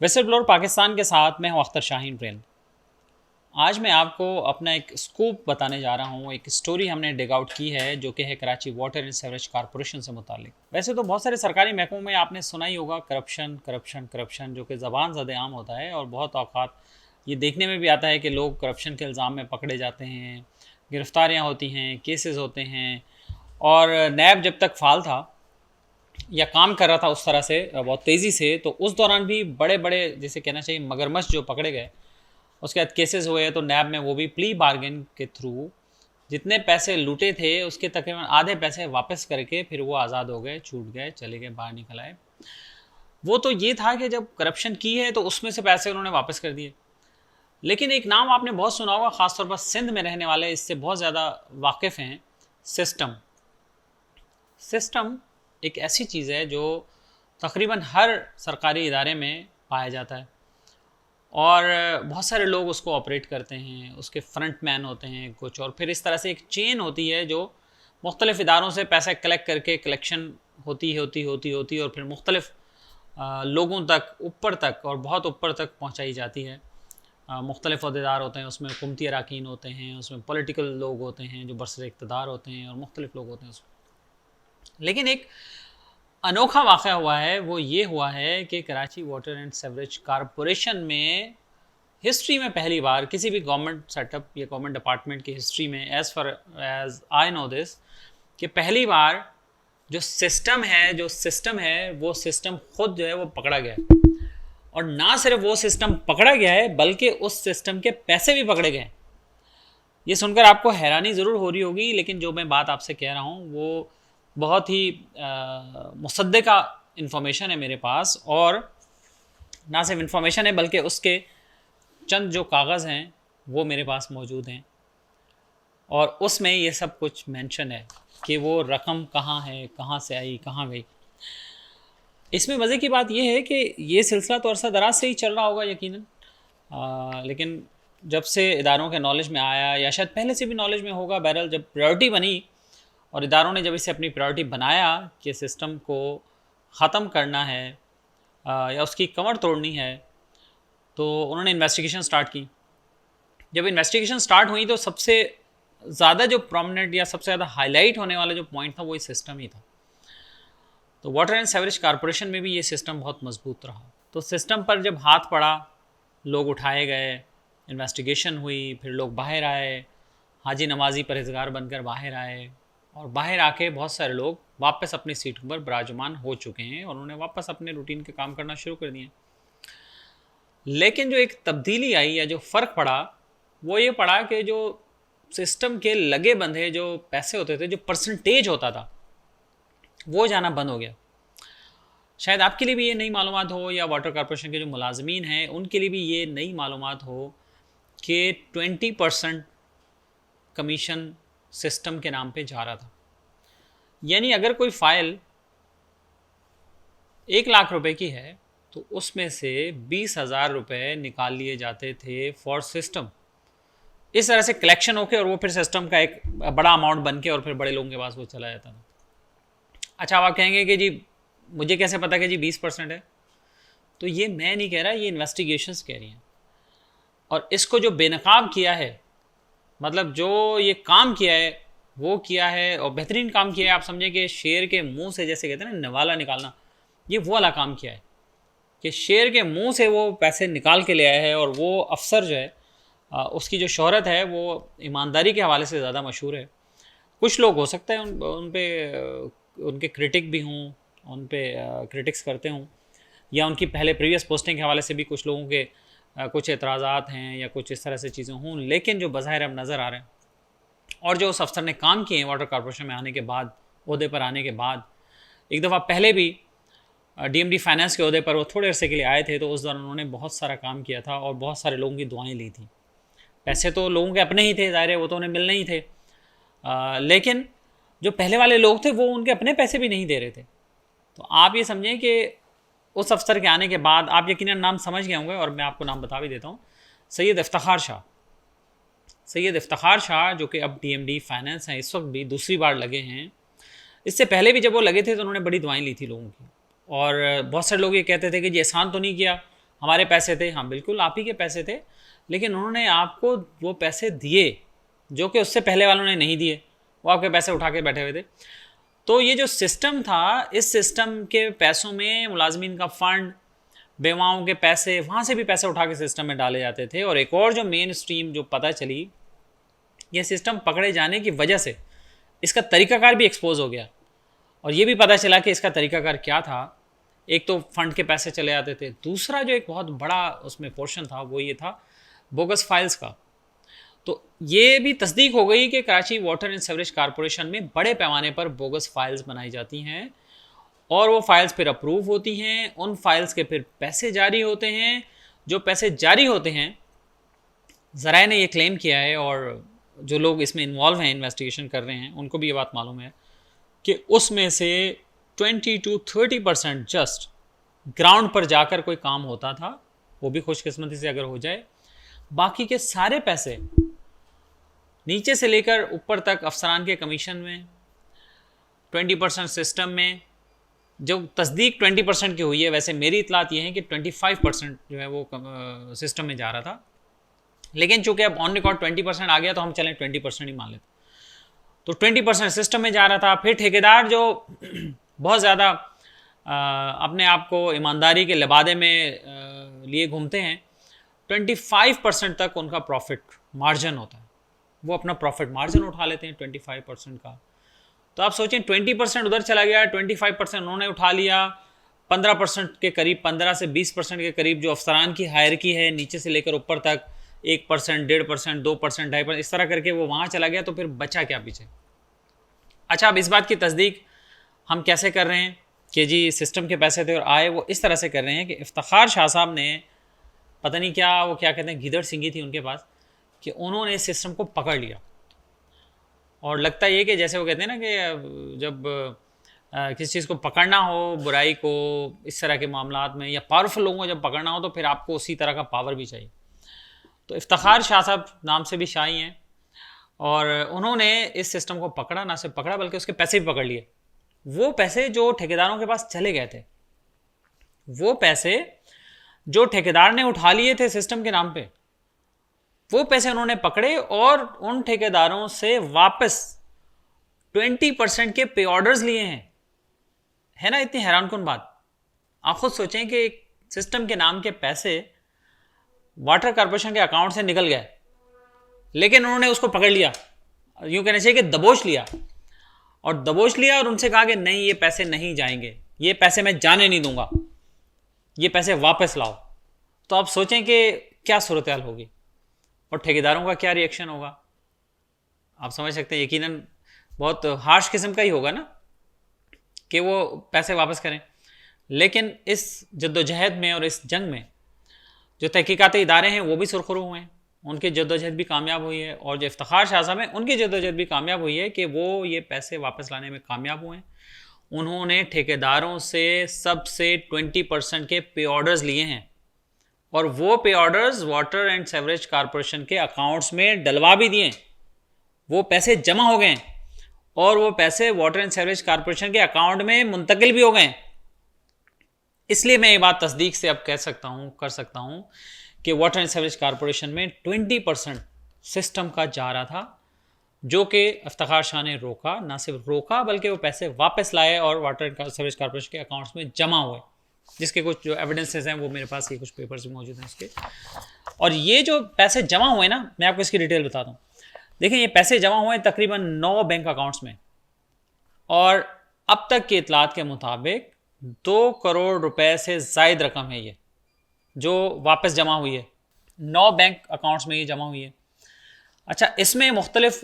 Whistle blower Pakistan के साथ मैं हूं अख्तर शाहीन प्रेम। आज मैं आपको अपना एक स्कूप बताने जा रहा हूं। एक स्टोरी हमने डिग आउट की है जो कि है Karachi water and sewerage corporation से मुतालिक। वैसे तो बहुत सारे सरकारी महकमों में आपने सुना ही होगा करप्शन करप्शन करप्शन, जो कि ज़बान ज़द-ए-आम होता है और बहुत औक़ात ये देखने में भी आता है कि लोग करप्शन के इल्ज़ाम में पकड़े जाते हैं, गिरफ्तारियाँ होती हैं, केसेस होते हैं। और नैब जब तक फ़ाल था या काम कर रहा था उस तरह से बहुत तेज़ी से, तो उस दौरान भी बड़े बड़े, जिसे कहना चाहिए मगरमच्छ, जो पकड़े गए। उसके बाद केसेस हुए तो नैब में वो भी प्ली बार्गेन के थ्रू जितने पैसे लूटे थे उसके तकरीबन आधे पैसे वापस करके फिर वो आज़ाद हो गए, छूट गए, चले गए, बाहर निकल आए। वो तो ये था कि जब करप्शन की है तो उसमें से पैसे उन्होंने वापस कर दिए। लेकिन एक नाम आपने बहुत सुना होगा, ख़ासतौर पर सिंध में रहने वाले इससे बहुत ज़्यादा वाकिफ़ हैं। सिस्टम सिस्टम एक ऐसी चीज़ है जो तकरीबन हर सरकारी इदारे में पाया जाता है और बहुत सारे लोग उसको ऑपरेट करते हैं। उसके फ्रंट मैन होते हैं कुछ, और फिर इस तरह से एक चेन होती है जो मुख्तलिफ़ इदारों से पैसा कलेक्ट करके कलेक्शन होती और फिर मुख्तलिफ़ लोगों तक, ऊपर तक और बहुत ऊपर तक पहुंचाई जाती है। मुख्तलिफ़ अहदेदार होते हैं उसमें, हुकूमती अरकान होते हैं उसमें, पॉलिटिकल लोग होते हैं जो बरसर इक़्तिदार होते हैं, और मुख्तलिफ़ लोग होते हैं उसमें। लेकिन एक अनोखा वाक़या हुआ है, वो ये हुआ है कि Karachi water and sewerage corporation में हिस्ट्री में पहली बार किसी भी गवर्नमेंट सेटअप या गवर्नमेंट डिपार्टमेंट की हिस्ट्री में, as far as I know this, कि पहली बार जो सिस्टम है वो सिस्टम खुद जो है वो पकड़ा गया है। और ना सिर्फ वो सिस्टम पकड़ा गया है बल्कि उस सिस्टम के पैसे भी पकड़े गए। ये सुनकर आपको हैरानी ज़रूर हो रही होगी, लेकिन जो मैं बात आपसे कह रहा हूँ वो बहुत ही मुसद्दिक़ा इन्फॉर्मेशन है मेरे पास। और ना सिर्फ इन्फॉर्मेशन है बल्कि उसके चंद जो कागज़ हैं वो मेरे पास मौजूद हैं, और उसमें ये सब कुछ मेंशन है कि वो रकम कहाँ है, कहाँ से आई, कहाँ गई। इसमें मज़े की बात यह है कि ये सिलसिला तो अरसा दराज से ही चल रहा होगा यकीनन, लेकिन जब से इदारों के नॉलेज में आया, या शायद पहले से भी नॉलेज में होगा, बहरहाल जब प्रायोरिटी बनी और इदारों ने जब इसे अपनी प्रायोरिटी बनाया कि सिस्टम को ख़त्म करना है या उसकी कमर तोड़नी है, तो उन्होंने इन्वेस्टिगेशन स्टार्ट की। जब इन्वेस्टिगेशन स्टार्ट हुई तो सबसे ज़्यादा जो प्रोमिनेंट या सबसे ज़्यादा हाईलाइट होने वाला जो पॉइंट था वो इस सिस्टम ही था। तो वाटर एंड सीवरेज कॉरपोरेशन में भी ये सिस्टम बहुत मजबूत रहा। तो सिस्टम पर जब हाथ पड़ा, लोग उठाए गए, इन्वेस्टिगेशन हुई, फिर लोग बाहर आए, हाजी नमाजी परहेजगार बनकर बाहर आए, और बाहर आके बहुत सारे लोग वापस अपनी सीट पर विराजमान हो चुके हैं और उन्होंने वापस अपने रूटीन के काम करना शुरू कर दिए। लेकिन जो एक तब्दीली आई या जो फ़र्क पड़ा वो ये पड़ा कि जो सिस्टम के लगे बंधे जो पैसे होते थे, जो परसेंटेज होता था, वो जाना बंद हो गया। शायद आपके लिए भी ये नई मालूमात हो, या वाटर कॉरपोरेशन के जो मुलाजमीन हैं उनके लिए भी ये नई मालूमात हो कि 20% कमीशन सिस्टम के नाम पे जा रहा था। यानी अगर कोई फ़ाइल 1 लाख रुपए की है तो उसमें से 20,000 रुपये निकाल लिए जाते थे फॉर सिस्टम। इस तरह से कलेक्शन होके और वो फिर सिस्टम का एक बड़ा अमाउंट बन के और फिर बड़े लोगों के पास वो चला जाता था। अच्छा, अब आप कहेंगे कि जी मुझे कैसे पता कि जी 20% है? तो ये मैं नहीं कह रहा, ये इन्वेस्टिगेशंस कह रही हैं। और इसको जो बेनकाब किया है, मतलब जो ये काम किया है वो किया है, और बेहतरीन काम किया है। आप समझे कि शेर के मुंह से, जैसे कहते हैं ना नवाला निकालना, ये वो वाला काम किया है कि शेर के मुंह से वो पैसे निकाल के ले आया है। और वो अफसर जो है उसकी जो शोहरत है वो ईमानदारी के हवाले से ज़्यादा मशहूर है। कुछ लोग हो सकता है उन पे उनके क्रिटिक भी हों, उन पे क्रिटिक्स करते हों, या उनकी पहले प्रीवियस पोस्टिंग के हवाले से भी कुछ लोगों के कुछ एतराज़ात हैं या कुछ इस तरह से चीज़ें हों। लेकिन जो बज़ाहिर अब नज़र आ रहे हैं, और जो उस अफसर ने काम किए हैं वाटर कॉरपोरेशन में आने के बाद, ओहदे पर आने के बाद, एक दफ़ा पहले भी डीएमडी फाइनेंस के ओहदे पर वो थोड़े अरसे के लिए आए थे, तो उस दौरान उन्होंने बहुत सारा काम किया था और बहुत सारे लोगों की दुआएं ली थी। पैसे तो लोगों के अपने ही थे, ज़ाहिर है वो तो उन्हें मिलने ही थे, लेकिन जो पहले वाले लोग थे वो उनके अपने पैसे भी नहीं दे रहे थे। तो आप ये समझें कि उस अफसर के आने के बाद, आप यकीनन नाम समझ गए होंगे और मैं आपको नाम बता भी देता हूँ, सैयद इफ्तिखार शाह, जो कि अब डीएमडी फाइनेंस हैं, इस वक्त भी दूसरी बार लगे हैं। इससे पहले भी जब वो लगे थे तो उन्होंने बड़ी दुआएं ली थी लोगों की, और बहुत सारे लोग ये कहते थे कि जी एहसान तो नहीं किया, हमारे पैसे थे, हाँ बिल्कुल आप ही के पैसे थे, लेकिन उन्होंने आपको वो पैसे दिए जो कि उससे पहले वालों ने नहीं दिए, वो आपके पैसे उठा के बैठे हुए थे। तो ये जो सिस्टम था, इस सिस्टम के पैसों में मुलाजमीन का फ़ंड, बेवाओं के पैसे, वहाँ से भी पैसे उठा के सिस्टम में डाले जाते थे। और एक और जो मेन स्ट्रीम जो पता चली, ये सिस्टम पकड़े जाने की वजह से इसका तरीकाकार भी एक्सपोज हो गया, और ये भी पता चला कि इसका तरीकाकार क्या था। एक तो फंड के पैसे चले आते थे, दूसरा जो एक बहुत बड़ा उसमें पोर्शन था वो ये था बोगस फाइल्स का। तो ये भी तस्दीक हो गई कि Karachi water and sewerage corporation में बड़े पैमाने पर बोगस फाइल्स बनाई जाती हैं, और वो फाइल्स फिर अप्रूव होती हैं, उन फाइल्स के फिर पैसे जारी होते हैं। जो पैसे जारी होते हैं, ज़राए ने ये क्लेम किया है, और जो लोग इसमें इन्वॉल्व हैं, इन्वेस्टिगेशन कर रहे हैं, उनको भी ये बात मालूम है कि उसमें से 20 to 30% जस्ट ग्राउंड पर जाकर कोई काम होता था, वो भी खुशकिस्मती से अगर हो जाए। बाकी के सारे पैसे नीचे से लेकर ऊपर तक अफसरान के कमीशन में, 20% सिस्टम में, जो तस्दीक 20% की हुई है। वैसे मेरी इतलात ये है कि 25% जो है वो सिस्टम में जा रहा था, लेकिन चूंकि अब ऑन रिकॉर्ड 20% आ गया तो हम चलें 20% ही मान लेते। तो 20% सिस्टम में जा रहा था। फिर ठेकेदार जो बहुत ज़्यादा अपने आप को ईमानदारी के लिबादे में लिए घूमते हैं, 25% तक उनका प्रॉफिट मार्जिन होता है, वो अपना प्रॉफिट मार्जिन उठा लेते हैं 25% का। तो आप सोचें 20% उधर चला गया, 25% उन्होंने उठा लिया, 15% के करीब, 15 से 20% के करीब जो अफसरान की हायरकी है नीचे से लेकर ऊपर तक, 1%, 1.5%, 2%, 2.5%, इस तरह करके वो वहाँ चला गया। तो फिर बचा क्या पीछे? अच्छा, अब इस बात की तस्दीक हम कैसे कर रहे हैं कि जी सिस्टम के पैसे थे और आए? वो इस तरह से कर रहे हैं कि इफ्तिखार शाह साहब ने, पता नहीं क्या वो क्या कहते हैं, गिदड़ सिंगी थी उनके पास, कि उन्होंने इस सिस्टम को पकड़ लिया। और लगता ये कि जैसे वो कहते हैं ना कि जब किसी चीज़ को पकड़ना हो, बुराई को, इस तरह के मामलात में, या पावरफुल लोगों को जब पकड़ना हो तो फिर आपको उसी तरह का पावर भी चाहिए। तो इफ्तिखार शाह साहब नाम से भी शाही हैं, और उन्होंने इस सिस्टम को पकड़ा, ना सिर्फ पकड़ा बल्कि उसके पैसे भी पकड़ लिए। वो पैसे जो ठेकेदारों के पास चले गए थे, वो पैसे जो ठेकेदार ने उठा लिए थे सिस्टम के नाम पे, वो पैसे उन्होंने पकड़े और उन ठेकेदारों से वापस 20% के पे ऑर्डर्स लिए हैं। है ना इतनी हैरानकुन बात? आप खुद सोचें कि एक सिस्टम के नाम के पैसे वाटर कॉर्पोरेशन के अकाउंट से निकल गए, लेकिन उन्होंने उसको पकड़ लिया, यूं कहना चाहिए कि दबोच लिया, और उनसे कहा कि नहीं, ये पैसे नहीं जाएंगे, ये पैसे मैं जाने नहीं दूंगा, ये पैसे वापस लाओ। तो आप सोचें कि क्या सूरत हाल होगी और ठेकेदारों का क्या रिएक्शन होगा। आप समझ सकते हैं, यकीनन बहुत हार्श किस्म का ही होगा ना कि वो पैसे वापस करें। लेकिन इस जद्दोजहद में और इस जंग में जो तहकीकाती इदारे हैं वो भी सुरखरू हुए हैं, उनकी जद्दोजहद भी कामयाब हुई है, और जो इफ्तिखार शाह साहब हैं उनकी जद्दोजहद भी कामयाब हुई है कि वो ये पैसे वापस लाने में कामयाब हुए हैं। उन्होंने ठेकेदारों से सबसे 20% के पे ऑर्डर्स लिए हैं, और वो पे orders water and sewerage corporation के अकाउंट्स में डलवा भी दिए। वो पैसे जमा हो गए, और वो पैसे वाटर एंड सीवरेज कारपोरेशन के अकाउंट में मुंतकिल भी हो गए। इसलिए मैं ये बात तस्दीक से अब कह सकता हूँ, कर सकता हूँ कि वाटर एंड सीवरेज कारपोरेशन में 20% सिस्टम का जा रहा था, जो कि इफ्तिखार शाह ने रोका। ना सिर्फ रोका बल्कि वो पैसे वापस लाए और वाटर एंड सीवरेज कारपोरेशन के अकाउंट्स में जमा हुए, जिसके कुछ जो एविडेंसेस हैं वो मेरे पास ये कुछ पेपर्स भी मौजूद हैं इसके। और ये जो पैसे जमा हुए ना, मैं आपको इसकी डिटेल बताता हूँ। देखिए, ये पैसे जमा हुए तकरीबन 9 बैंक अकाउंट्स में, और अब तक की इतलात के मुताबिक 2 करोड़ रुपए से ज़ायद रकम है ये जो वापस जमा हुई है। 9 बैंक अकाउंट्स में ये जमा हुई है। अच्छा, इसमें मुख्तलिफ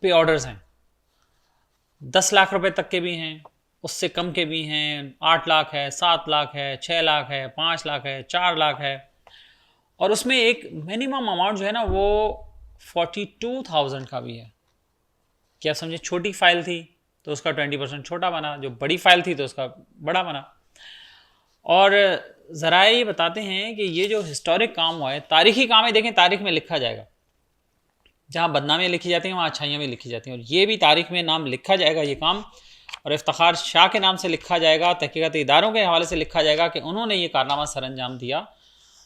पे ऑर्डर्स हैं, 10 लाख रुपए तक के भी हैं, उससे कम के भी हैं, 8 लाख है, 7 लाख है, 6 लाख है, 5 लाख है, 4 लाख है। और उसमें एक मिनिमम अमाउंट जो है ना वो 42,000 का भी है। क्या समझे, छोटी फाइल थी तो उसका 20% छोटा बना, जो बड़ी फाइल थी तो उसका बड़ा बना। और ज़रा ये बताते हैं कि ये जो हिस्टोरिक काम हुआ है, तारीखी काम है, देखें तारीख में लिखा जाएगा, जहाँ बदनामियाँ लिखी जाती हैं वहाँ अच्छाइयाँ भी लिखी जाती हैं, और ये भी तारीख में नाम लिखा जाएगा ये काम, और इफ्तिखार शाह के नाम से लिखा जाएगा, तहकीकाती इदारों के हवाले से लिखा जाएगा कि उन्होंने ये कारनामा सर अंजाम दिया।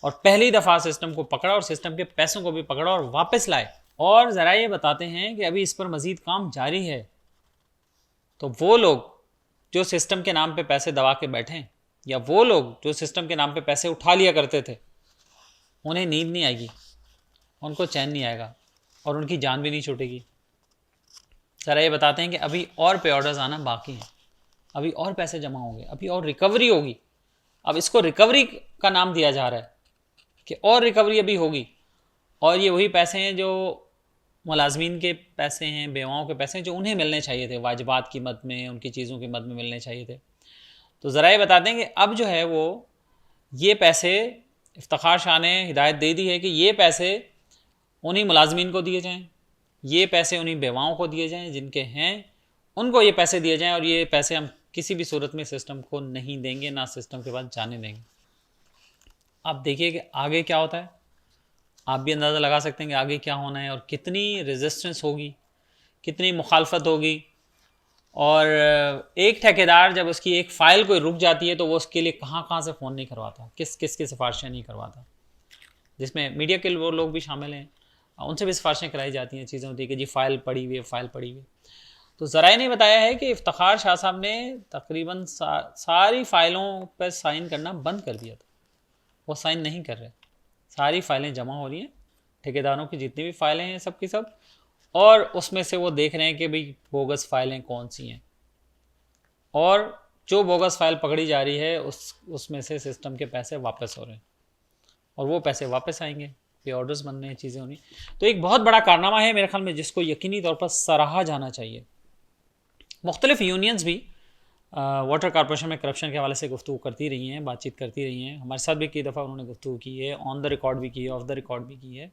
और पहली दफ़ा सिस्टम को पकड़ा और सिस्टम के पैसों को भी पकड़ा और वापस लाए। और ज़रा ये बताते हैं कि अभी इस पर मज़ीद काम जारी है। तो वो लोग जो सिस्टम के नाम पे पैसे दबा के बैठे हैं, या वो लोग जो सिस्टम के नाम पे पैसे उठा लिया करते थे, उन्हें नींद नहीं आएगी, उनको चैन नहीं आएगा और उनकी जान भी नहीं छूटेगी। ज़रा ये बताते हैं कि अभी और पे ऑर्डर्स आना बाकी हैं, अभी और पैसे जमा होंगे, अभी और रिकवरी होगी। अब इसको रिकवरी का नाम दिया जा रहा है कि और रिकवरी अभी होगी, और ये वही पैसे हैं जो मुलाजमीन के पैसे हैं, बेवाओं के पैसे हैं, जो उन्हें मिलने चाहिए थे, वाजिबात की मद में, उनकी चीज़ों की मद में मिलने चाहिए थे। तो ज़रा ये बताते हैं कि अब जो है वो ये पैसे, इफ्तिखार शाह ने हिदायत दे दी है कि ये पैसे उन्हीं मुलाजमीन को दिए जाएँ, ये पैसे उन्हीं बेवाओं को दिए जाएँ जिनके हैं, उनको ये पैसे दिए जाएँ, और ये पैसे हम किसी भी सूरत में सिस्टम को नहीं देंगे, ना सिस्टम के पास जाने देंगे। आप देखिए कि आगे क्या होता है, आप भी अंदाज़ा लगा सकते हैं कि आगे क्या होना है और कितनी रेजिस्टेंस होगी, कितनी मुखालफत होगी। और एक ठेकेदार जब उसकी एक फ़ाइल कोई रुक जाती है तो वो उसके लिए कहाँ कहाँ से फ़ोन नहीं करवाता, किस किस की सिफारिशें नहीं करवाता, जिसमें मीडिया के वो लोग भी शामिल हैं, उनसे भी सिफारिशें कराई जाती हैं। चीज़ें होती है कि जी फ़ाइल पड़ी हुई है, फ़ाइल पड़ी हुई है। तो ज़राए ने बताया है कि इफ्तिखार शाह साहब ने तकरीबन सारी फ़ाइलों पर साइन करना बंद कर दिया था, वो साइन नहीं कर रहे, सारी फ़ाइलें जमा हो रही हैं, ठेकेदारों की जितनी भी फ़ाइलें हैं सब की सब, और उसमें से वो देख रहे हैं कि भाई बोगस फ़ाइलें कौन सी हैं, और जो बोगस फ़ाइल पकड़ी जा रही है उसमें से सिस्टम के पैसे वापस हो रहे हैं, और वो पैसे वापस आएंगे, पे ऑर्डर्स बन रहे हैं, चीज़ें होनी। तो एक बहुत बड़ा कारनामा है मेरे ख्याल में, जिसको यकीनी तौर पर सराहा जाना चाहिए। मुख्तलिफ़ यूनियंस भी वाटर कॉरपोरेशन में करप्शन के हवाले से गुफ्तगू करती रही हैं, बातचीत करती रही हैं, हमारे साथ भी कई दफ़ा उन्होंने गुफ्तगू की है, ऑन द रिकॉर्ड भी की है, ऑफ द रिकॉर्ड भी की है।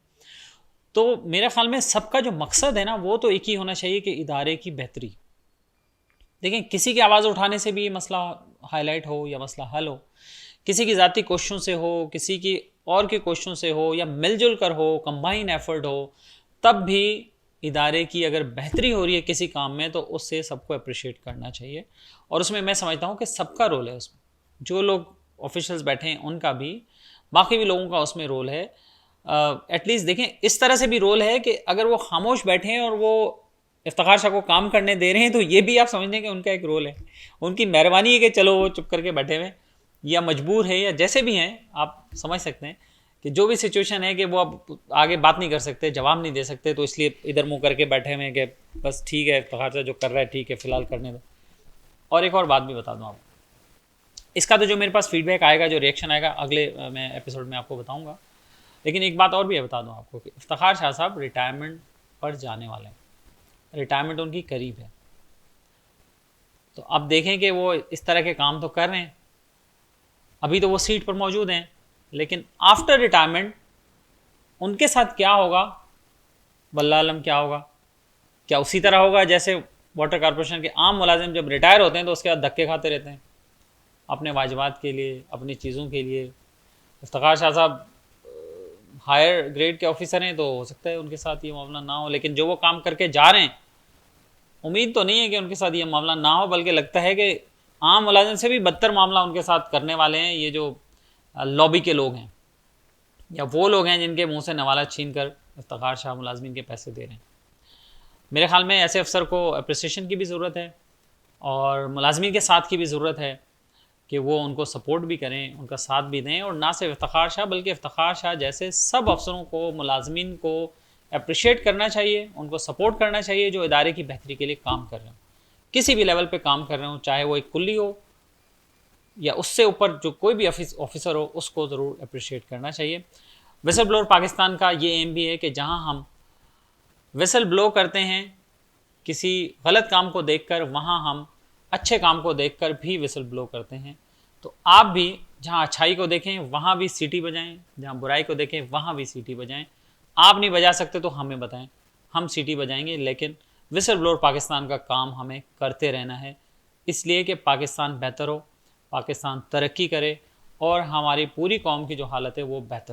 तो मेरे ख्याल में सबका जो मकसद है ना, वो तो एक ही होना चाहिए कि इदारे की बेहतरी। देखें, किसी की आवाज़ उठाने से भी ये मसला हाईलाइट हो या मसला हल हो, किसी की ज़ाती कोशिशों से हो, किसी की और की कोशिशों से हो, या मिलजुल कर हो, कंबाइन एफर्ट हो, तब भी इदारे की अगर बेहतरी हो रही है किसी काम में तो उससे सबको अप्रिशिएट करना चाहिए। और उसमें मैं समझता हूँ कि सबका रोल है, उसमें जो लोग ऑफिशियल्स बैठे हैं उनका भी, बाकी भी लोगों का उसमें रोल है। एटलीस्ट देखें, इस तरह से भी रोल है कि अगर वो खामोश बैठे हैं और वो इफ्तिखार शाह को काम करने दे रहे हैं तो ये भी आप समझें कि उनका एक रोल है, उनकी मेहरबानी है कि चलो वो चुप करके बैठे हुए, या मजबूर है, या जैसे भी हैं, आप समझ सकते हैं कि जो भी सिचुएशन है कि वो अब आगे बात नहीं कर सकते, जवाब नहीं दे सकते, तो इसलिए इधर मुंह करके बैठे हुए हैं कि बस ठीक है, इफ्तिखार शाह जो कर रहा है ठीक है, फ़िलहाल करने दो। और एक और बात भी बता दूं आपको, इसका तो जो मेरे पास फीडबैक आएगा, जो रिएक्शन आएगा, अगले मैं एपिसोड में आपको बताऊंगा। लेकिन एक बात और भी है, बता दूं आपको कि इफ्तिखार शाह साहब रिटायरमेंट पर जाने वाले हैं, रिटायरमेंट उनकी करीब है। तो अब देखें कि वो इस तरह के काम तो कर रहे हैं, अभी तो वो सीट पर मौजूद हैं, लेकिन आफ्टर रिटायरमेंट उनके साथ क्या होगा, वल्लाह आलम क्या होगा। क्या उसी तरह होगा जैसे वाटर कॉरपोरेशन के आम मुलाजिम जब रिटायर होते हैं तो उसके बाद धक्के खाते रहते हैं अपने वाजिबात के लिए, अपनी चीज़ों के लिए। इफ्तिखार शाह साहब हायर ग्रेड के ऑफिसर हैं, तो हो सकता है उनके साथ ये मामला ना हो, लेकिन जो वो काम करके जा रहे हैं, उम्मीद तो नहीं है कि उनके साथ ये मामला ना हो, बल्कि लगता है कि आम मुलाजिम से भी बदतर मामला उनके साथ करने वाले हैं ये जो लॉबी के लोग हैं, या वो लोग हैं जिनके मुंह से नवाला छीन कर इफ्तिखार शाह मुलाजमीन के पैसे दे रहे हैं। मेरे ख्याल में ऐसे अफसर को अप्रिसिएशन की भी ज़रूरत है, और मुलाजमीन के साथ की भी ज़रूरत है कि वो उनको सपोर्ट भी करें, उनका साथ भी दें। और ना सिर्फ इफ्तिखार शाह, बल्कि इफ्तिखार शाह जैसे सब अफसरों को, मुलाजमीन को अप्रिशिएट करना चाहिए, उनको सपोर्ट करना चाहिए जो इदारे की बेहतरी के लिए काम कर रहे हो, किसी भी लेवल पे काम कर रहे हो, चाहे वो एक कुल्ली हो या उससे ऊपर जो कोई भी ऑफिसर हो, उसको ज़रूर अप्रिशिएट करना चाहिए। विसल ब्लोअर पाकिस्तान का ये एम भी है कि जहाँ हम विसल ब्लो करते हैं किसी गलत काम को देखकर, वहाँ हम अच्छे काम को देखकर भी विसल ब्लो करते हैं। तो आप भी जहाँ अच्छाई को देखें वहाँ भी सीटी बजाएं, जहाँ बुराई को देखें वहाँ भी सीटी बजाएं। आप नहीं बजा सकते तो हमें बताएं, हम सीटी बजाएंगे, लेकिन विसल ब्लोअर पाकिस्तान का काम हमें करते रहना है, इसलिए कि पाकिस्तान बेहतर हो, पाकिस्तान तरक्की करे और हमारी पूरी कौम की जो हालत है वो बेहतर